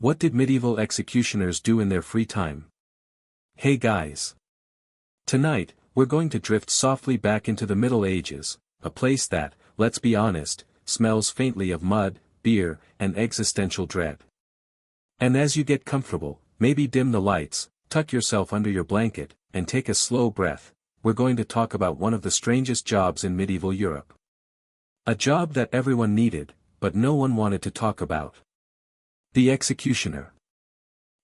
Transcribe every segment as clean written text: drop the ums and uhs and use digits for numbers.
What did medieval executioners do in their free time? Hey guys! Tonight, we're going to drift softly back into the Middle Ages, a place that, let's be honest, smells faintly of mud, beer, and existential dread. And as you get comfortable, maybe dim the lights, tuck yourself under your blanket, and take a slow breath, we're going to talk about one of the strangest jobs in medieval Europe. A job that everyone needed, but no one wanted to talk about. The executioner.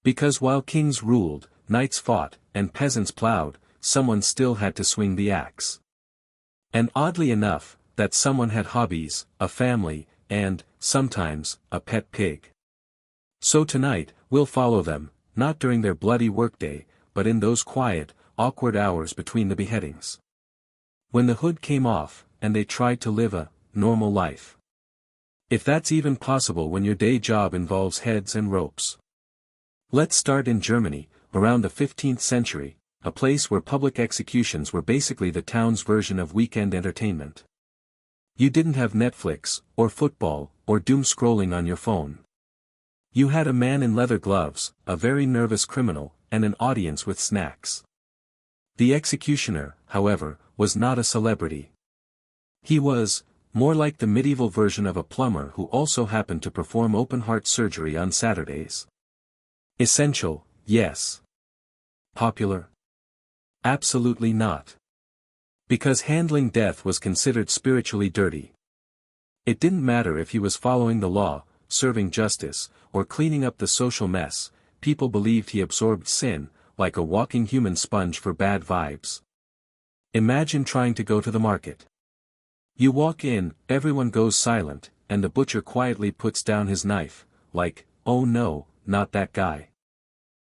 Because while kings ruled, knights fought, and peasants plowed, someone still had to swing the axe. And oddly enough, that someone had hobbies, a family, and, sometimes, a pet pig. So tonight, we'll follow them, not during their bloody workday, but in those quiet, awkward hours between the beheadings. When the hood came off, and they tried to live a normal life. If that's even possible when your day job involves heads and ropes. Let's start in Germany, around the 15th century, a place where public executions were basically the town's version of weekend entertainment. You didn't have Netflix, or football, or doom scrolling on your phone. You had a man in leather gloves, a very nervous criminal, and an audience with snacks. The executioner, however, was not a celebrity. He was, more like the medieval version of a plumber who also happened to perform open-heart surgery on Saturdays. Essential, yes. Popular? Absolutely not. Because handling death was considered spiritually dirty. It didn't matter if he was following the law, serving justice, or cleaning up the social mess, people believed he absorbed sin, like a walking human sponge for bad vibes. Imagine trying to go to the market. You walk in, everyone goes silent, and the butcher quietly puts down his knife, like, oh no, not that guy.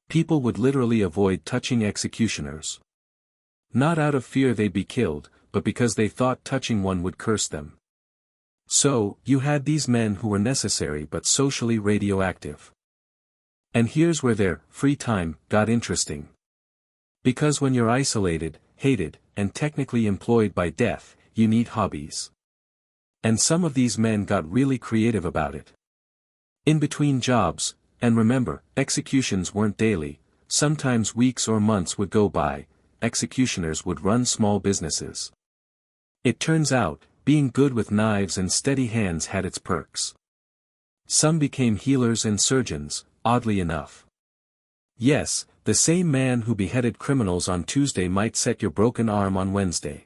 People would literally avoid touching executioners. Not out of fear they'd be killed, but because they thought touching one would curse them. So, you had these men who were necessary but socially radioactive. And here's where their free time got interesting. Because when you're isolated, hated, and technically employed by death, you need hobbies. And some of these men got really creative about it. In between jobs, and remember, executions weren't daily, sometimes weeks or months would go by, executioners would run small businesses. It turns out, being good with knives and steady hands had its perks. Some became healers and surgeons, oddly enough. Yes, the same man who beheaded criminals on Tuesday might set your broken arm on Wednesday.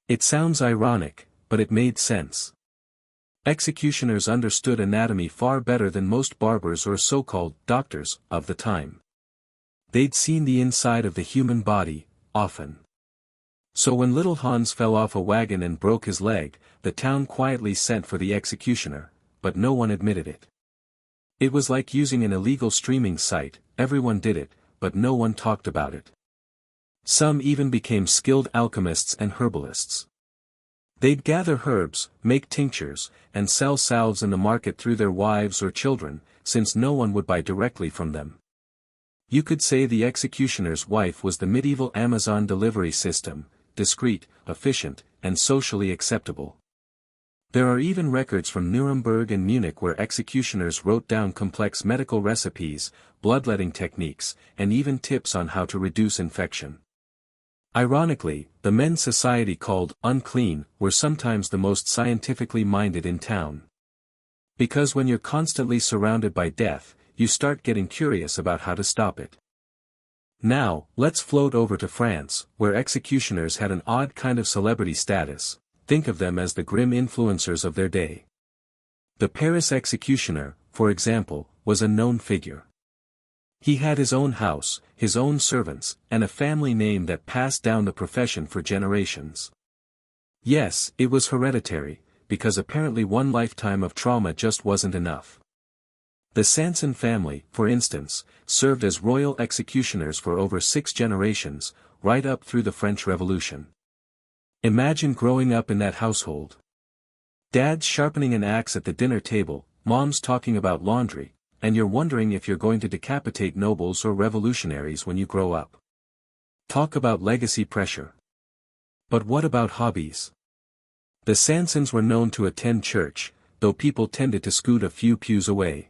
It sounds ironic, but it made sense. Executioners understood anatomy far better than most barbers or so-called doctors of the time. They'd seen the inside of the human body, often. So when little Hans fell off a wagon and broke his leg, the town quietly sent for the executioner, but no one admitted it. It was like using an illegal streaming site, everyone did it, but no one talked about it. Some even became skilled alchemists and herbalists. They'd gather herbs, make tinctures, and sell salves in the market through their wives or children, since no one would buy directly from them. You could say the executioner's wife was the medieval Amazon delivery system, discreet, efficient, and socially acceptable. There are even records from Nuremberg and Munich where executioners wrote down complex medical recipes, bloodletting techniques, and even tips on how to reduce infection. Ironically, the men's society called unclean were sometimes the most scientifically minded in town. Because when you're constantly surrounded by death, you start getting curious about how to stop it. Now, let's float over to France, where executioners had an odd kind of celebrity status. Think of them as the grim influencers of their day. The Paris executioner, for example, was a known figure. He had his own house, his own servants, and a family name that passed down the profession for generations. Yes, it was hereditary, because apparently one lifetime of trauma just wasn't enough. The Sanson family, for instance, served as royal executioners for over 6 generations, right up through the French Revolution. Imagine growing up in that household. Dad's sharpening an axe at the dinner table, mom's talking about laundry, and you're wondering if you're going to decapitate nobles or revolutionaries when you grow up. Talk about legacy pressure. But what about hobbies? The Sansons were known to attend church, though people tended to scoot a few pews away.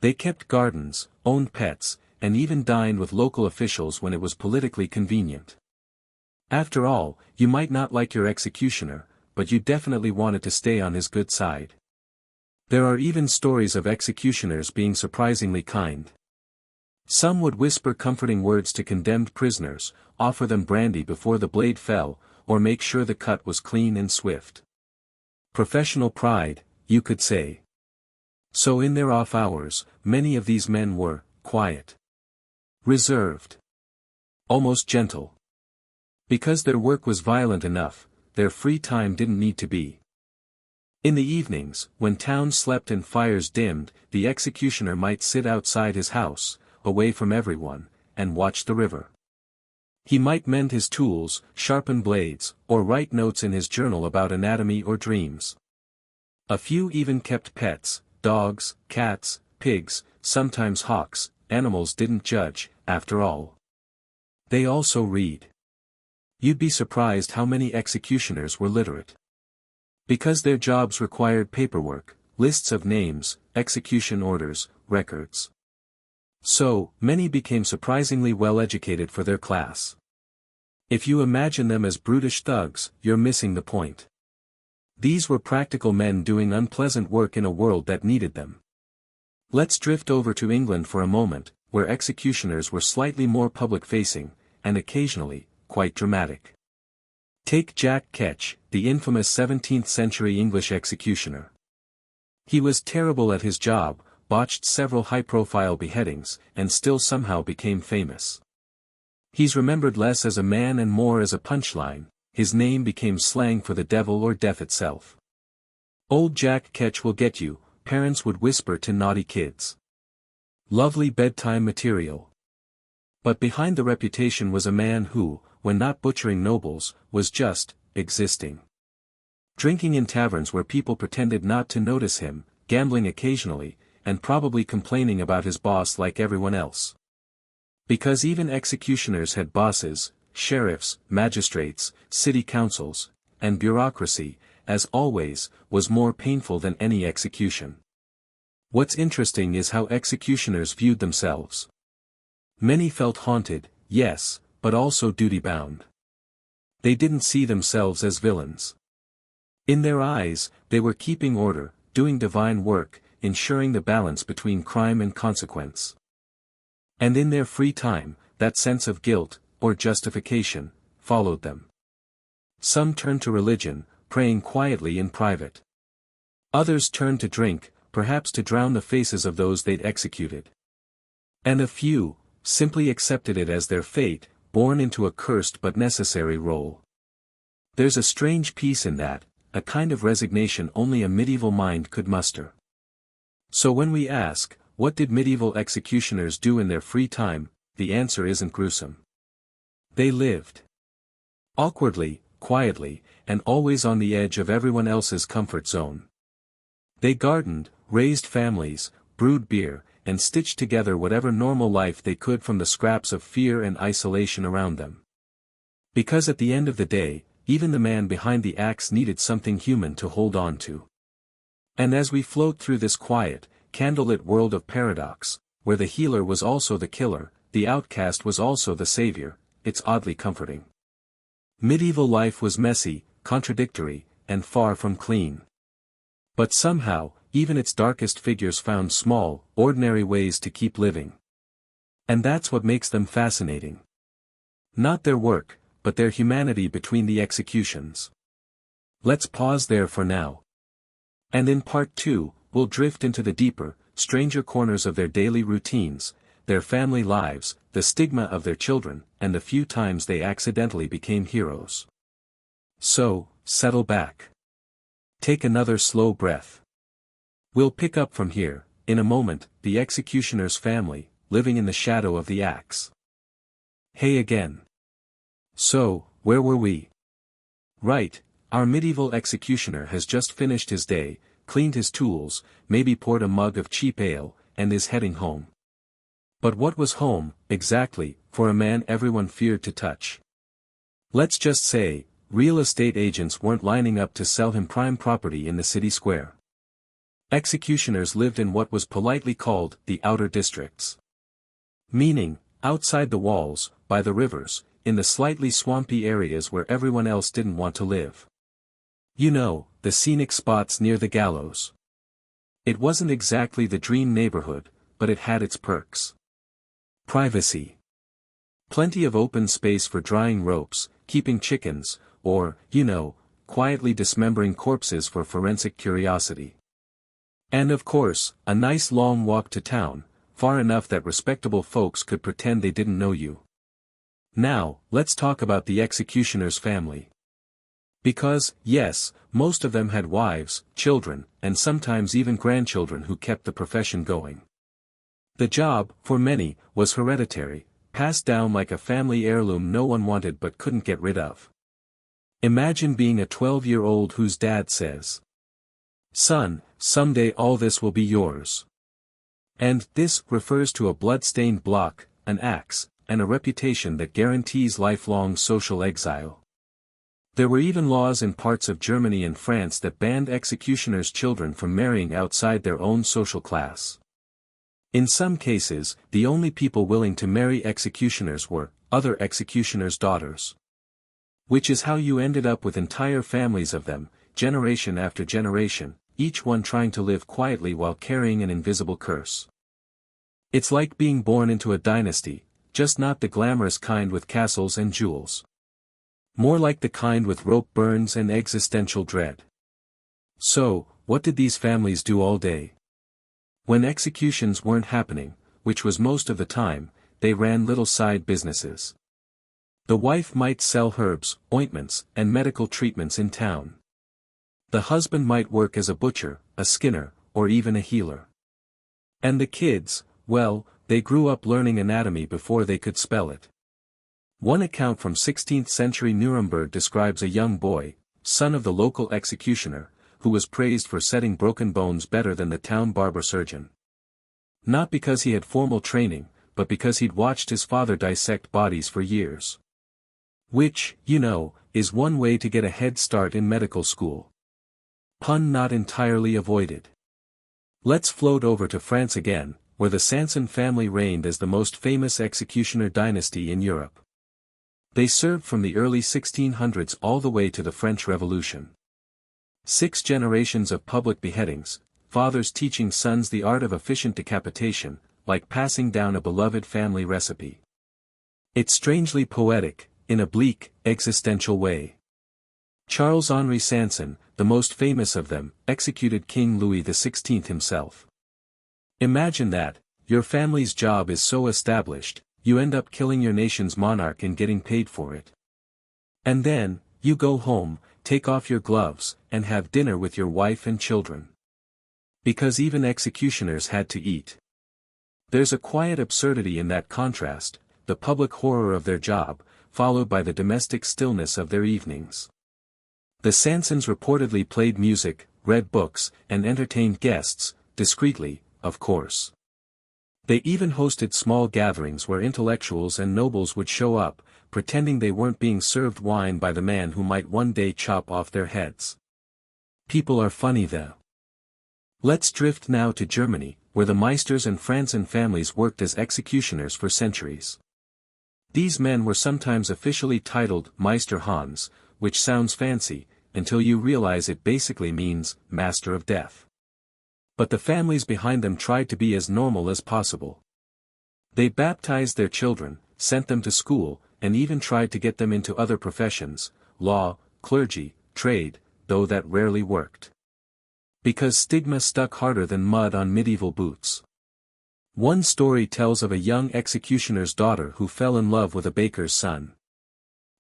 They kept gardens, owned pets, and even dined with local officials when it was politically convenient. After all, you might not like your executioner, but you definitely wanted to stay on his good side. There are even stories of executioners being surprisingly kind. Some would whisper comforting words to condemned prisoners, offer them brandy before the blade fell, or make sure the cut was clean and swift. Professional pride, you could say. So in their off hours, many of these men were quiet, reserved, almost gentle. Because their work was violent enough, their free time didn't need to be. In the evenings, when towns slept and fires dimmed, the executioner might sit outside his house, away from everyone, and watch the river. He might mend his tools, sharpen blades, or write notes in his journal about anatomy or dreams. A few even kept pets, dogs, cats, pigs, sometimes hawks. Animals didn't judge, after all. They also read. You'd be surprised how many executioners were literate. Because their jobs required paperwork, lists of names, execution orders, records. So, many became surprisingly well educated for their class. If you imagine them as brutish thugs, you're missing the point. These were practical men doing unpleasant work in a world that needed them. Let's drift over to England for a moment, where executioners were slightly more public-facing, and occasionally, quite dramatic. Take Jack Ketch, the infamous 17th-century English executioner. He was terrible at his job, botched several high-profile beheadings, and still somehow became famous. He's remembered less as a man and more as a punchline. His name became slang for the devil or death itself. Old Jack Ketch will get you, parents would whisper to naughty kids. Lovely bedtime material. But behind the reputation was a man who, when not butchering nobles, was just existing. Drinking in taverns where people pretended not to notice him, gambling occasionally, and probably complaining about his boss like everyone else. Because even executioners had bosses, sheriffs, magistrates, city councils, and bureaucracy, as always, was more painful than any execution. What's interesting is how executioners viewed themselves. Many felt haunted, yes, but also duty-bound. They didn't see themselves as villains. In their eyes, they were keeping order, doing divine work, ensuring the balance between crime and consequence. And in their free time, that sense of guilt, or justification, followed them. Some turned to religion, praying quietly in private. Others turned to drink, perhaps to drown the faces of those they'd executed. And a few, simply accepted it as their fate, born into a cursed but necessary role. There's a strange peace in that, a kind of resignation only a medieval mind could muster. So when we ask, what did medieval executioners do in their free time, the answer isn't gruesome. They lived. Awkwardly, quietly, and always on the edge of everyone else's comfort zone. They gardened, raised families, brewed beer, and stitched together whatever normal life they could from the scraps of fear and isolation around them. Because at the end of the day, even the man behind the axe needed something human to hold on to. And as we float through this quiet, candlelit world of paradox, where the healer was also the killer, the outcast was also the savior, it's oddly comforting. Medieval life was messy, contradictory, and far from clean. But somehow, even its darkest figures found small, ordinary ways to keep living. And that's what makes them fascinating. Not their work, but their humanity between the executions. Let's pause there for now. And in part 2, we'll drift into the deeper, stranger corners of their daily routines, their family lives, the stigma of their children, and the few times they accidentally became heroes. So, settle back. Take another slow breath. We'll pick up from here, in a moment, the executioner's family, living in the shadow of the axe. Hey again. So, where were we? Right, our medieval executioner has just finished his day, cleaned his tools, maybe poured a mug of cheap ale, and is heading home. But what was home, exactly, for a man everyone feared to touch? Let's just say, real estate agents weren't lining up to sell him prime property in the city square. Executioners lived in what was politely called the outer districts. Meaning, outside the walls, by the rivers, in the slightly swampy areas where everyone else didn't want to live. You know, the scenic spots near the gallows. It wasn't exactly the dream neighborhood, but it had its perks. Privacy. Plenty of open space for drying ropes, keeping chickens, or, you know, quietly dismembering corpses for forensic curiosity. And of course, a nice long walk to town, far enough that respectable folks could pretend they didn't know you. Now, let's talk about the executioner's family. Because, yes, most of them had wives, children, and sometimes even grandchildren who kept the profession going. The job, for many, was hereditary, passed down like a family heirloom no one wanted but couldn't get rid of. Imagine being a 12-year-old whose dad says, "Son, someday all this will be yours." And this refers to a blood-stained block, an axe, and a reputation that guarantees lifelong social exile. There were even laws in parts of Germany and France that banned executioners' children from marrying outside their own social class. In some cases, the only people willing to marry executioners were other executioners' daughters. Which is how you ended up with entire families of them, generation after generation, each one trying to live quietly while carrying an invisible curse. It's like being born into a dynasty, just not the glamorous kind with castles and jewels. More like the kind with rope burns and existential dread. So, what did these families do all day? When executions weren't happening, which was most of the time, they ran little side businesses. The wife might sell herbs, ointments, and medical treatments in town. The husband might work as a butcher, a skinner, or even a healer. And the kids, well, they grew up learning anatomy before they could spell it. One account from 16th century Nuremberg describes a young boy, son of the local executioner, who was praised for setting broken bones better than the town barber surgeon. Not because he had formal training, but because he'd watched his father dissect bodies for years. Which, you know, is one way to get a head start in medical school. Pun not entirely avoided. Let's float over to France again, where the Sanson family reigned as the most famous executioner dynasty in Europe. They served from the early 1600s all the way to the French Revolution. 6 generations of public beheadings, fathers teaching sons the art of efficient decapitation, like passing down a beloved family recipe. It's strangely poetic, in a bleak, existential way. Charles-Henri Sanson, the most famous of them, executed King Louis XVI himself. Imagine that, your family's job is so established, you end up killing your nation's monarch and getting paid for it. And then, you go home, take off your gloves, and have dinner with your wife and children. Because even executioners had to eat. There's a quiet absurdity in that contrast, the public horror of their job, followed by the domestic stillness of their evenings. The Sansons reportedly played music, read books, and entertained guests, discreetly, of course. They even hosted small gatherings where intellectuals and nobles would show up, pretending they weren't being served wine by the man who might one day chop off their heads. People are funny though. Let's drift now to Germany, where the Meisters and Franzen families worked as executioners for centuries. These men were sometimes officially titled Meister Hans, which sounds fancy, until you realize it basically means master of death. But the families behind them tried to be as normal as possible. They baptized their children, sent them to school, and even tried to get them into other professions, law, clergy, trade, though that rarely worked. Because stigma stuck harder than mud on medieval boots. One story tells of a young executioner's daughter who fell in love with a baker's son.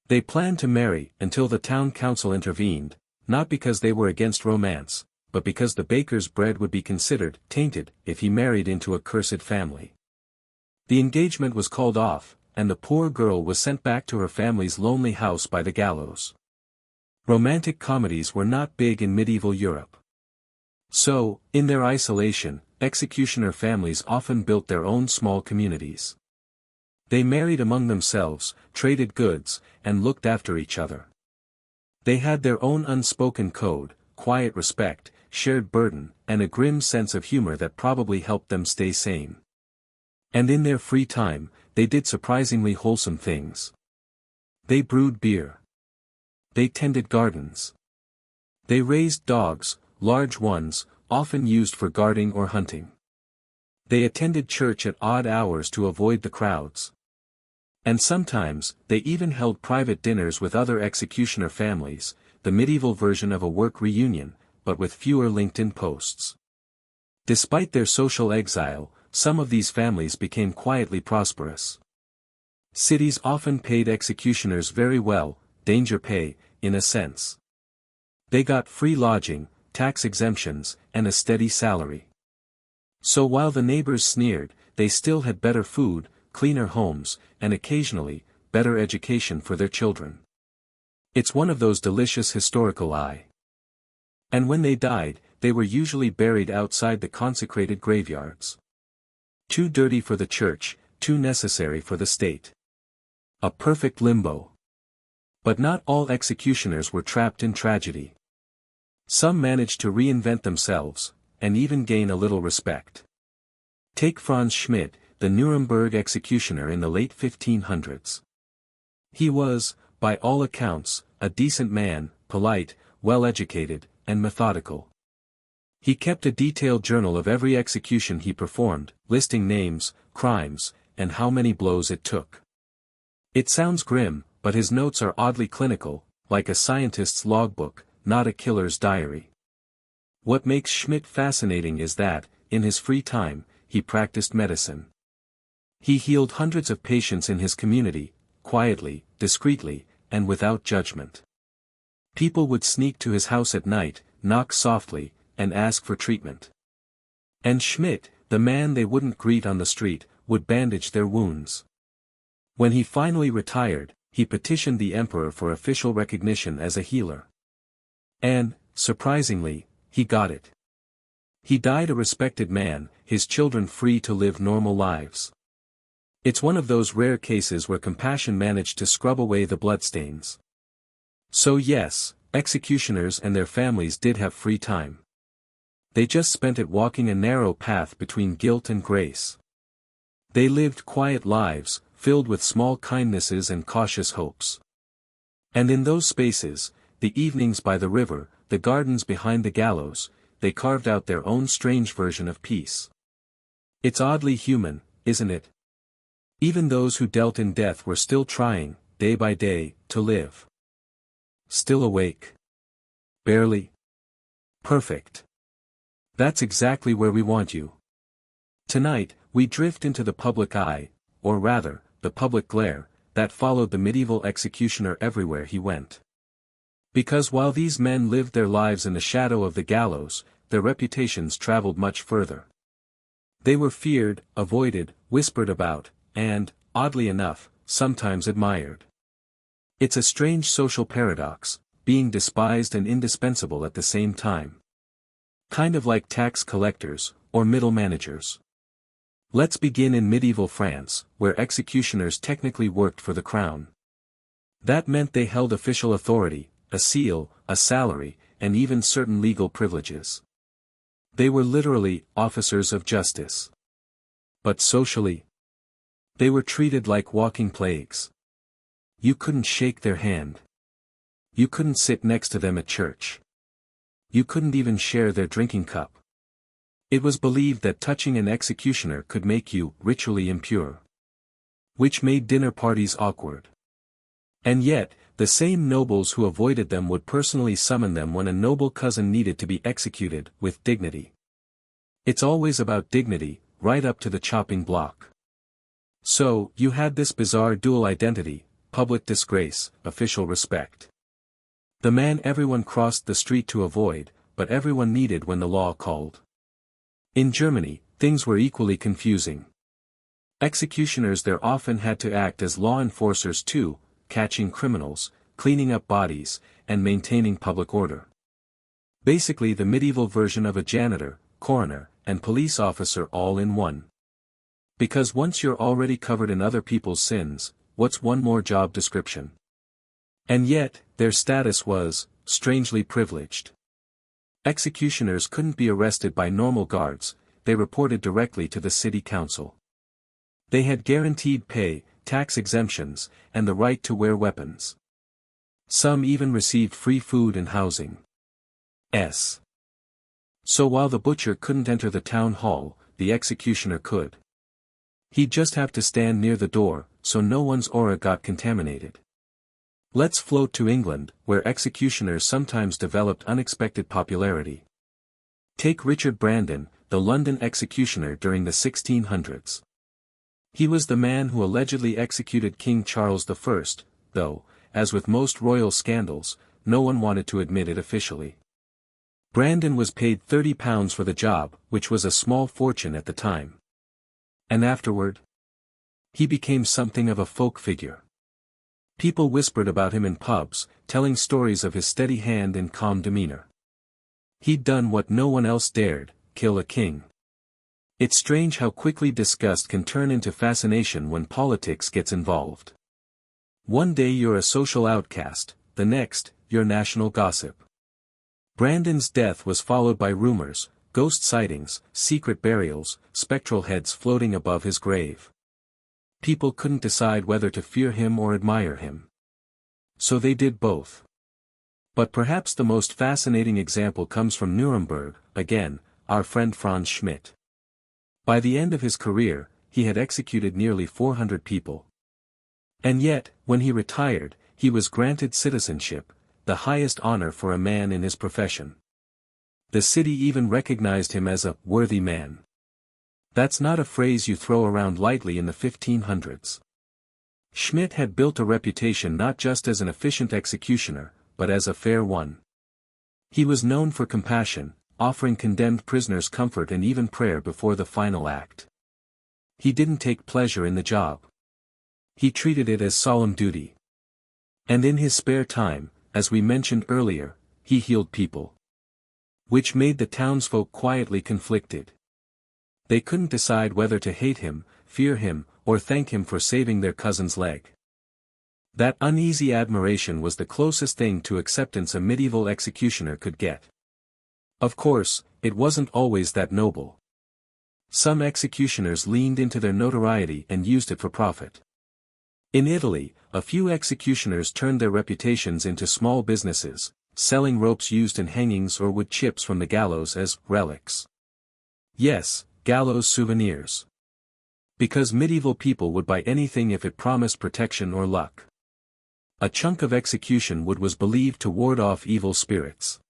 They planned to marry until the town council intervened, not because they were against romance, but because the baker's bread would be considered tainted if he married into a cursed family. The engagement was called off, and the poor girl was sent back to her family's lonely house by the gallows. Romantic comedies were not big in medieval Europe. So, in their isolation, executioner families often built their own small communities. They married among themselves, traded goods, and looked after each other. They had their own unspoken code, quiet respect, shared burden, and a grim sense of humor that probably helped them stay sane. And in their free time, they did surprisingly wholesome things. They brewed beer. They tended gardens. They raised dogs, large ones, often used for guarding or hunting. They attended church at odd hours to avoid the crowds. And sometimes, they even held private dinners with other executioner families, the medieval version of a work reunion, but with fewer LinkedIn posts. Despite their social exile, some of these families became quietly prosperous. Cities often paid executioners very well, danger pay, in a sense. They got free lodging, tax exemptions, and a steady salary. So while the neighbors sneered, they still had better food, cleaner homes, and occasionally, better education for their children. It's one of those delicious historical And when they died, they were usually buried outside the consecrated graveyards. Too dirty for the church, too necessary for the state. A perfect limbo. But not all executioners were trapped in tragedy. Some managed to reinvent themselves, and even gain a little respect. Take Franz Schmidt, the Nuremberg executioner in the late 1500s. He was, by all accounts, a decent man, polite, well-educated, and methodical. He kept a detailed journal of every execution he performed, listing names, crimes, and how many blows it took. It sounds grim, but his notes are oddly clinical, like a scientist's logbook, not a killer's diary. What makes Schmidt fascinating is that, in his free time, he practiced medicine. He healed hundreds of patients in his community, quietly, discreetly, and without judgment. People would sneak to his house at night, knock softly, and ask for treatment. And Schmidt, the man they wouldn't greet on the street, would bandage their wounds. When he finally retired, he petitioned the emperor for official recognition as a healer. And, surprisingly, he got it. He died a respected man, his children free to live normal lives. It's one of those rare cases where compassion managed to scrub away the bloodstains. So yes, executioners and their families did have free time. They just spent it walking a narrow path between guilt and grace. They lived quiet lives, filled with small kindnesses and cautious hopes. And in those spaces, the evenings by the river, the gardens behind the gallows, they carved out their own strange version of peace. It's oddly human, isn't it? Even those who dealt in death were still trying, day by day, to live. Still awake. Barely. Perfect. That's exactly where we want you. Tonight, we drift into the public eye, or rather, the public glare, that followed the medieval executioner everywhere he went. Because while these men lived their lives in the shadow of the gallows, their reputations traveled much further. They were feared, avoided, whispered about, and, oddly enough, sometimes admired. It's a strange social paradox, being despised and indispensable at the same time. Kind of like tax collectors, or middle managers. Let's begin in medieval France, where executioners technically worked for the crown. That meant they held official authority, a seal, a salary, and even certain legal privileges. They were literally officers of justice. But socially, they were treated like walking plagues. You couldn't shake their hand. You couldn't sit next to them at church. You couldn't even share their drinking cup. It was believed that touching an executioner could make you ritually impure. Which made dinner parties awkward. And yet, the same nobles who avoided them would personally summon them when a noble cousin needed to be executed, with dignity. It's always about dignity, right up to the chopping block. So, you had this bizarre dual identity, public disgrace, official respect. The man everyone crossed the street to avoid, but everyone needed when the law called. In Germany, things were equally confusing. Executioners there often had to act as law enforcers too, catching criminals, cleaning up bodies, and maintaining public order. Basically the medieval version of a janitor, coroner, and police officer all in one. Because once you're already covered in other people's sins, what's one more job description? And yet, their status was, strangely privileged. Executioners couldn't be arrested by normal guards, they reported directly to the city council. They had guaranteed pay, tax exemptions, and the right to wear weapons. Some even received free food and housing. So while the butcher couldn't enter the town hall, the executioner could. He'd just have to stand near the door, so no one's aura got contaminated. Let's float to England, where executioners sometimes developed unexpected popularity. Take Richard Brandon, the London executioner during the 1600s. He was the man who allegedly executed King Charles I, though, as with most royal scandals, no one wanted to admit it officially. Brandon was paid £30 for the job, which was a small fortune at the time. And afterward? He became something of a folk figure. People whispered about him in pubs, telling stories of his steady hand and calm demeanor. He'd done what no one else dared, kill a king. It's strange how quickly disgust can turn into fascination when politics gets involved. One day you're a social outcast, the next, you're national gossip. Brandon's death was followed by rumors, ghost sightings, secret burials, spectral heads floating above his grave. People couldn't decide whether to fear him or admire him. So they did both. But perhaps the most fascinating example comes from Nuremberg, again, our friend Franz Schmidt. By the end of his career, he had executed nearly 400 people. And yet, when he retired, he was granted citizenship, the highest honor for a man in his profession. The city even recognized him as a worthy man. That's not a phrase you throw around lightly in the 1500s. Schmidt had built a reputation not just as an efficient executioner, but as a fair one. He was known for compassion, offering condemned prisoners comfort and even prayer before the final act. He didn't take pleasure in the job. He treated it as solemn duty. And in his spare time, as we mentioned earlier, he healed people. Which made the townsfolk quietly conflicted. They couldn't decide whether to hate him, fear him, or thank him for saving their cousin's leg. That uneasy admiration was the closest thing to acceptance a medieval executioner could get. Of course, it wasn't always that noble. Some executioners leaned into their notoriety and used it for profit. In Italy, a few executioners turned their reputations into small businesses, selling ropes used in hangings or wood chips from the gallows as relics. Yes, gallows souvenirs. Because medieval people would buy anything if it promised protection or luck. A chunk of execution wood was believed to ward off evil spirits.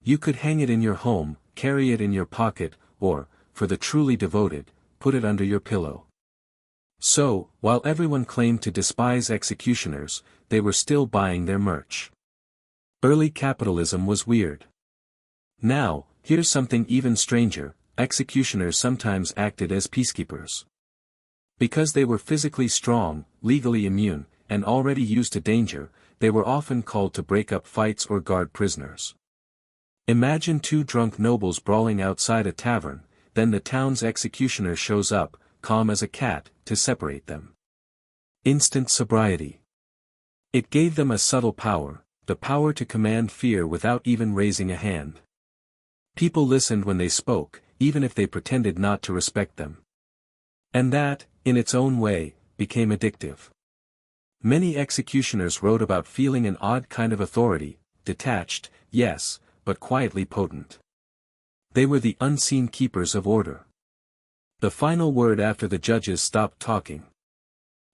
You could hang it in your home, carry it in your pocket, or, for the truly devoted, put it under your pillow. So, while everyone claimed to despise executioners, they were still buying their merch. Early capitalism was weird. Now, here's something even stranger, executioners sometimes acted as peacekeepers. Because they were physically strong, legally immune, and already used to danger, they were often called to break up fights or guard prisoners. Imagine two drunk nobles brawling outside a tavern, then the town's executioner shows up, calm as a cat, to separate them. Instant sobriety. It gave them a subtle power, the power to command fear without even raising a hand. People listened when they spoke, even if they pretended not to respect them. And that, in its own way, became addictive. Many executioners wrote about feeling an odd kind of authority, detached, yes, but quietly potent. They were the unseen keepers of order. The final word after the judges stopped talking.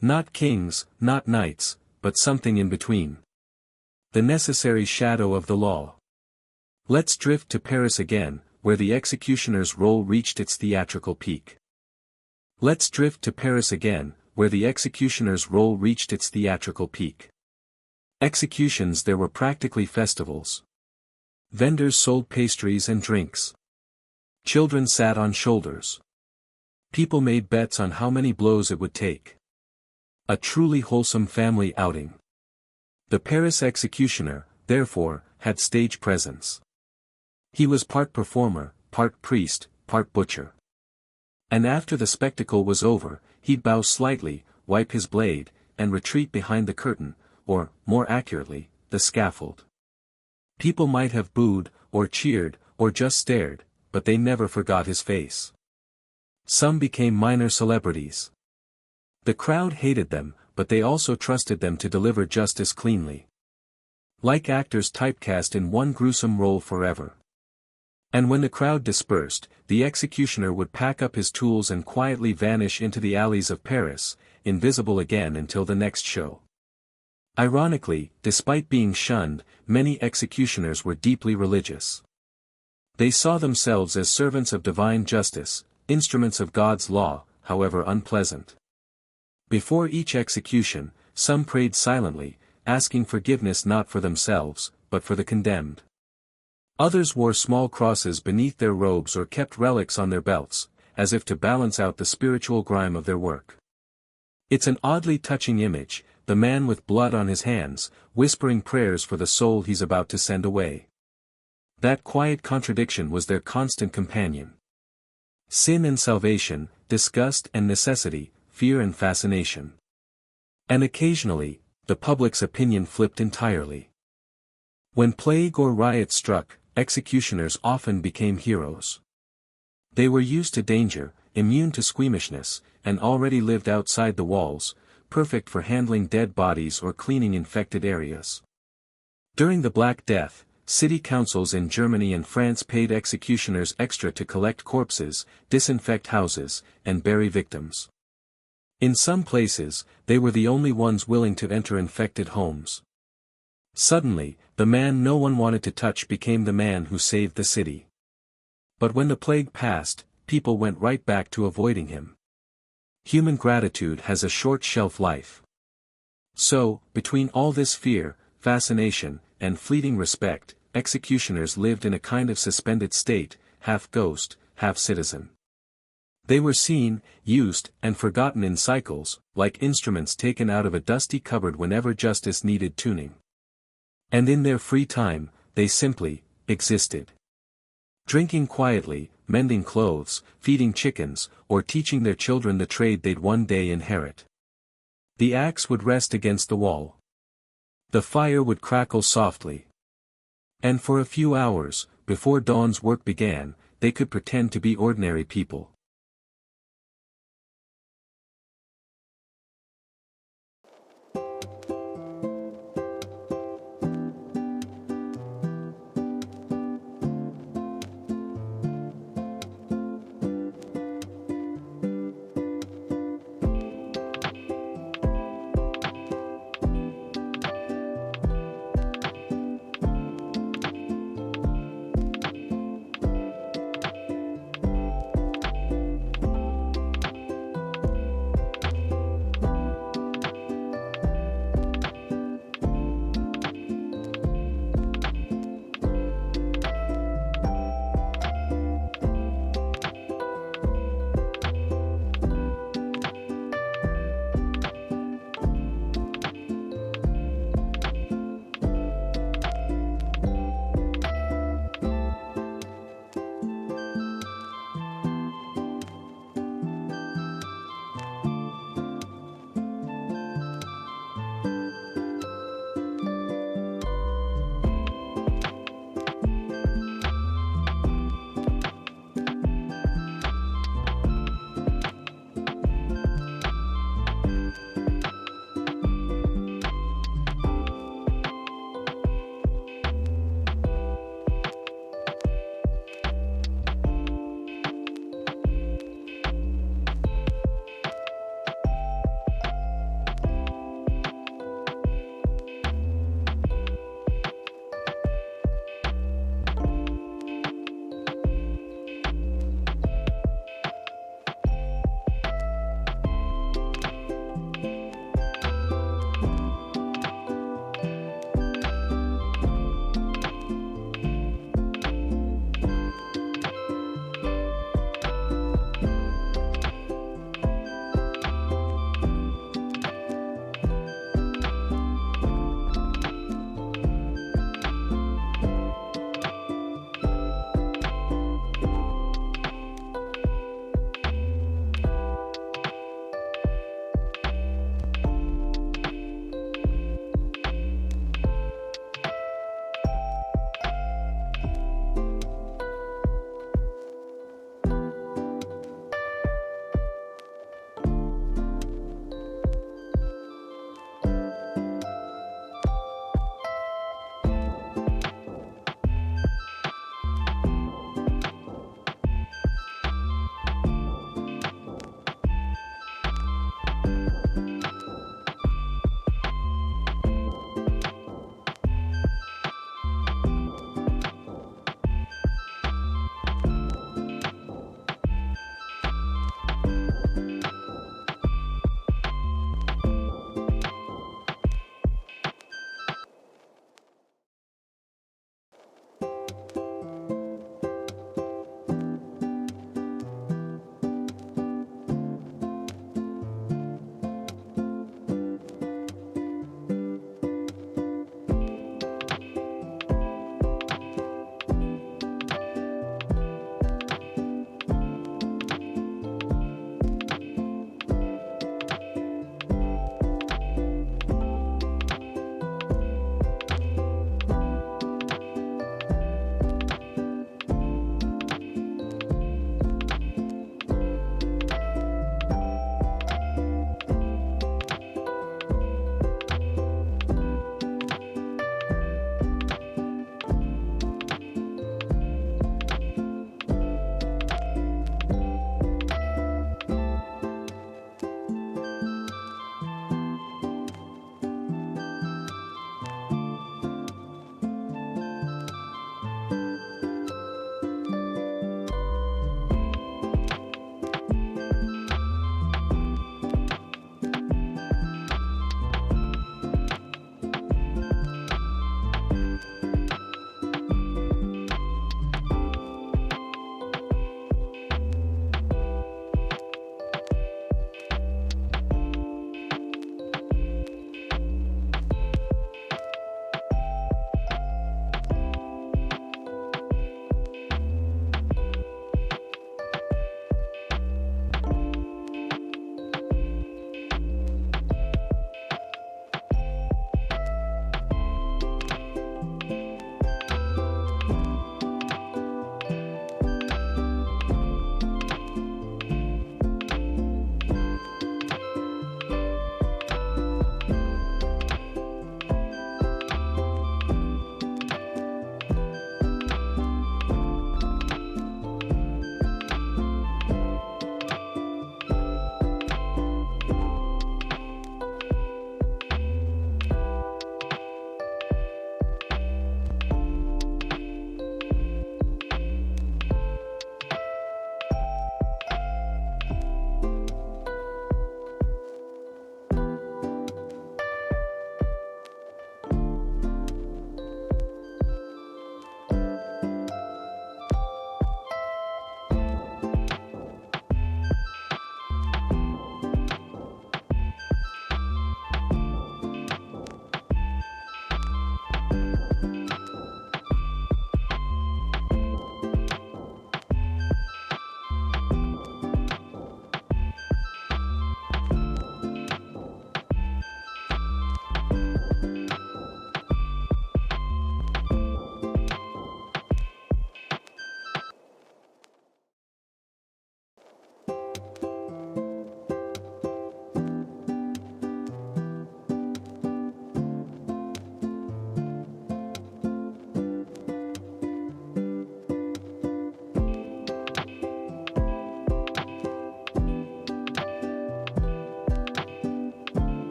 Not kings, not knights, but something in between. The necessary shadow of the law. Let's drift to Paris again, where the executioner's role reached its theatrical peak. Let's drift to Paris again, where the executioner's role reached its theatrical peak. Executions there were practically festivals. Vendors sold pastries and drinks. Children sat on shoulders. People made bets on how many blows it would take. A truly wholesome family outing. The Paris executioner, therefore, had stage presence. He was part performer, part priest, part butcher. And after the spectacle was over, he'd bow slightly, wipe his blade, and retreat behind the curtain, or, more accurately, the scaffold. People might have booed, or cheered, or just stared, but they never forgot his face. Some became minor celebrities. The crowd hated them, but they also trusted them to deliver justice cleanly. Like actors typecast in one gruesome role forever. And when the crowd dispersed, the executioner would pack up his tools and quietly vanish into the alleys of Paris, invisible again until the next show. Ironically, despite being shunned, many executioners were deeply religious. They saw themselves as servants of divine justice, instruments of God's law, however unpleasant. Before each execution, some prayed silently, asking forgiveness not for themselves, but for the condemned. Others wore small crosses beneath their robes or kept relics on their belts, as if to balance out the spiritual grime of their work. It's an oddly touching image, the man with blood on his hands, whispering prayers for the soul he's about to send away. That quiet contradiction was their constant companion. Sin and salvation, disgust and necessity, fear and fascination. And occasionally, the public's opinion flipped entirely. When plague or riot struck, executioners often became heroes. They were used to danger, immune to squeamishness, and already lived outside the walls, perfect for handling dead bodies or cleaning infected areas. During the Black Death, city councils in Germany and France paid executioners extra to collect corpses, disinfect houses, and bury victims. In some places, they were the only ones willing to enter infected homes. Suddenly, the man no one wanted to touch became the man who saved the city. But when the plague passed, people went right back to avoiding him. Human gratitude has a short shelf life. So, between all this fear, fascination, and fleeting respect, executioners lived in a kind of suspended state, half ghost, half citizen. They were seen, used, and forgotten in cycles, like instruments taken out of a dusty cupboard whenever justice needed tuning. And in their free time, they simply existed. Drinking quietly, mending clothes, feeding chickens, or teaching their children the trade they'd one day inherit. The axe would rest against the wall. The fire would crackle softly. And for a few hours, before dawn's work began, they could pretend to be ordinary people.